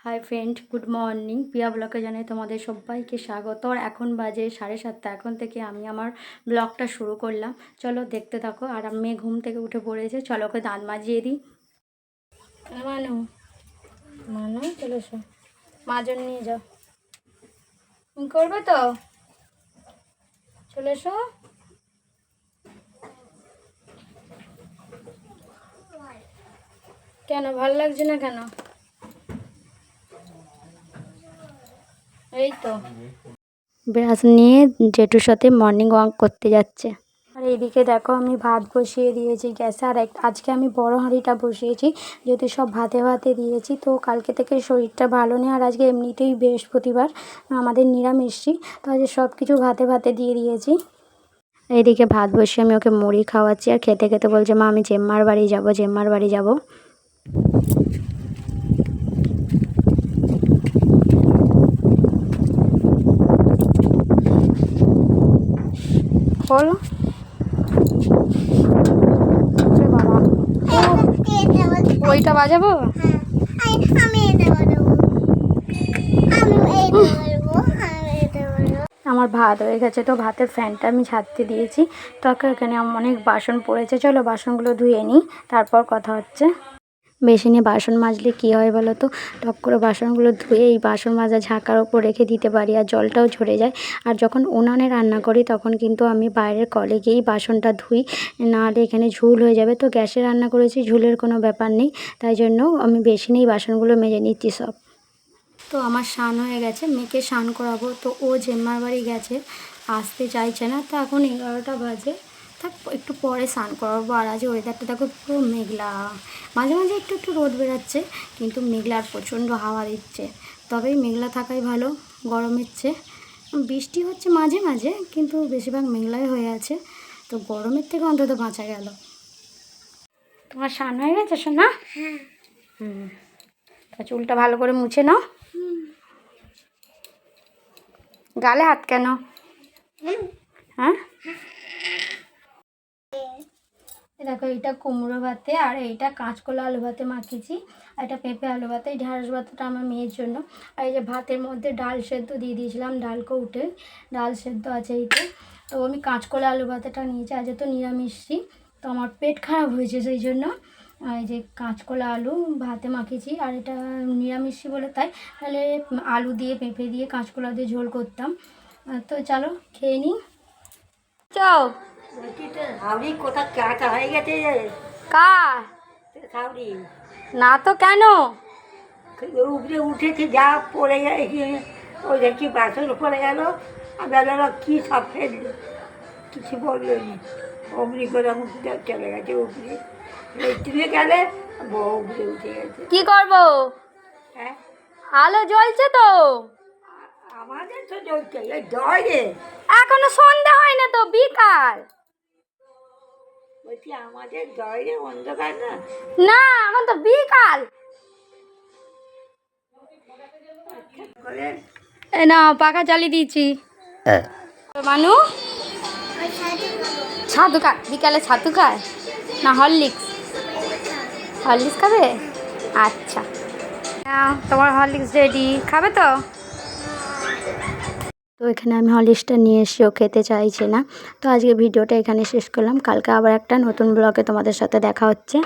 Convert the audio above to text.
High friend, good morning. Priya ব্লগে জানাই তোমাদের সবাইকে স্বাগত। আর এখন বাজে 7:30। এখন থেকে আমি আমার ব্লগটা শুরু করলাম। চলো দেখতে থাকো। আর মেয়ে ঘুম থেকে উঠে পড়েছে, চলো ওকে দাঁত মাজিয়ে দিই। মানু মানু চলো এসো, মাজন নিয়ে যাও। করবে তো, চলে এসো। কেন ভালো লাগছে না কেন? এই তো ব্রাশ নিয়ে জেঠুর সাথে মর্নিং ওয়াক করতে যাচ্ছে। আর এইদিকে দেখো আমি ভাত বসিয়ে দিয়েছি গ্যাসে। আর আজকে আমি বড় হাঁড়িটা বসিয়েছি, যেহেতু সব ভাতে ভাতে দিয়েছি। তো কালকে থেকে শরীরটা ভালো নেই, আর আজকে এমনিতেই বৃহস্পতিবার আমাদের নিরামিষই, তো আজকে সব কিছু ভাতে ভাতে দিয়ে দিয়েছি। এইদিকে ভাত বসিয়ে আমি ওকে মুড়ি খাওয়াচ্ছি, আর খেতে খেতে বলছে মা আমি জেম্মার বাড়ি যাবো, জেম্মার বাড়ি যাবো। বলো বাবা, ওইটা বাজাবো। আমার ভাত হয়ে গেছে, তো ভাতের ফ্যানটা আমি ঝাড়তে দিয়েছি। তখন এখানে অনেক বাসন পড়েছে, চলো বাসনগুলো ধুয়ে নিই, তারপর কথা হচ্ছে। বেসিনে বাসন মাজলে কী হয় বলো তো, টক করে বাসনগুলো ধুয়ে এই বাসন মাজা ঝাঁকার ওপর রেখে দিতে পারি, আর জলটাও ঝরে যায়। আর যখন উনানে রান্না করি তখন কিন্তু আমি বাইরের কলে গিয়েই বাসনটা ধুই, নাহলে এখানে ঝুল হয়ে যাবে। তো গ্যাসে রান্না করেছি, ঝুলের কোনো ব্যাপার নেই, তাই জন্য আমি বেসিনেই বাসনগুলো মেজে নিচ্ছি সব। তো আমার স্নান হয়ে গেছে, মেয়েকে স্নান করাবো। তো ও জেম্মার বাড়ি গেছে, আসতে চাইছে না। তো এখন 11টা বাজে, তা একটু পরে স্নান করাবো। আর আজ ওয়েদারটা দেখো পুরো মেঘলা, মাঝে মাঝে একটু একটু রোদ বেরাচ্ছে, কিন্তু মেঘলা আর প্রচণ্ড হাওয়া দিচ্ছে। তবেই মেঘলা থাকাই ভালো গরমের চেয়ে। বৃষ্টি হচ্ছে মাঝে মাঝে, কিন্তু বেশিরভাগ মেঘলাই হয়ে আছে, তো গরমের থেকে অন্তত বাঁচা গেল। তোমার স্নান হয়ে গেছে সোনা? তা চুলটা ভালো করে মুছে নাও। গালে হাত কেন? হ্যাঁ দেখো, এইটা কুমড়ো ভাতে, আর এইটা কাঁচকলা আলু ভাতে মাখিয়েছি, আর এটা পেঁপে আলু ভাতে। এই ঢ্যাঁড়স ভাতটা আমার মেয়ের জন্য। আর এই যে ভাতের মধ্যে ডাল সেদ্ধ দিয়ে দিয়েছিলাম, ডালকে উঠে ডাল সেদ্ধ আছে এইতে। তো আমি কাঁচকলা আলু ভাতেটা নিয়েছি, আজ তো নিরামিষই, তো আমার পেট খারাপ হয়েছে সেই জন্য এই যে কাঁচকলা আলু ভাতে মাখিয়েছি। আর এটা নিরামিষই বলে তাই, তাহলে আলু দিয়ে পেঁপে দিয়ে কাঁচকলা দিয়ে ঝোল করতাম। তো চলো খেয়ে নিই। চও হাওড়ি কোথা কাটা হয়ে গেছে কার হাওড়ি না তো কেন? উপরে উঠেছে, যা পড়ে গেছে, ওই দেখি বাসন পড়ে গেল, আর বেলারা কী সব ফেললো, কিছু বললো নি, অমনি করে আমার চলে গেছে উপরে। তুমি গেলে বউ উপরে উঠে গেছে। কি করব? হ্যাঁ আলো জ্বলছে তো। আমাদের তো জ্বলছে, এই জয় এখনো সন্ধ্যা হয় না তো, বিকাল। বলছি আমাদের জয় রে অন্ধকার না। না এখন তো বিকাল। এ না পাখা চালিয়ে দিয়েছি। মানু ছাতু খায়, বিকালে ছাতু খায় না হরলিক্স? হরলিক্স খাবে? আচ্ছা তোমার হরলিক্স রেডি, খাবে তো? তো এখানে আমি হরলিক্সটা নিয়ে এসেও খেতে চাইছি না। তো আজকে ভিডিওটা এখানে শেষ করলাম, কালকে আবার একটা নতুন ব্লগে তোমাদের সাথে দেখা হচ্ছে।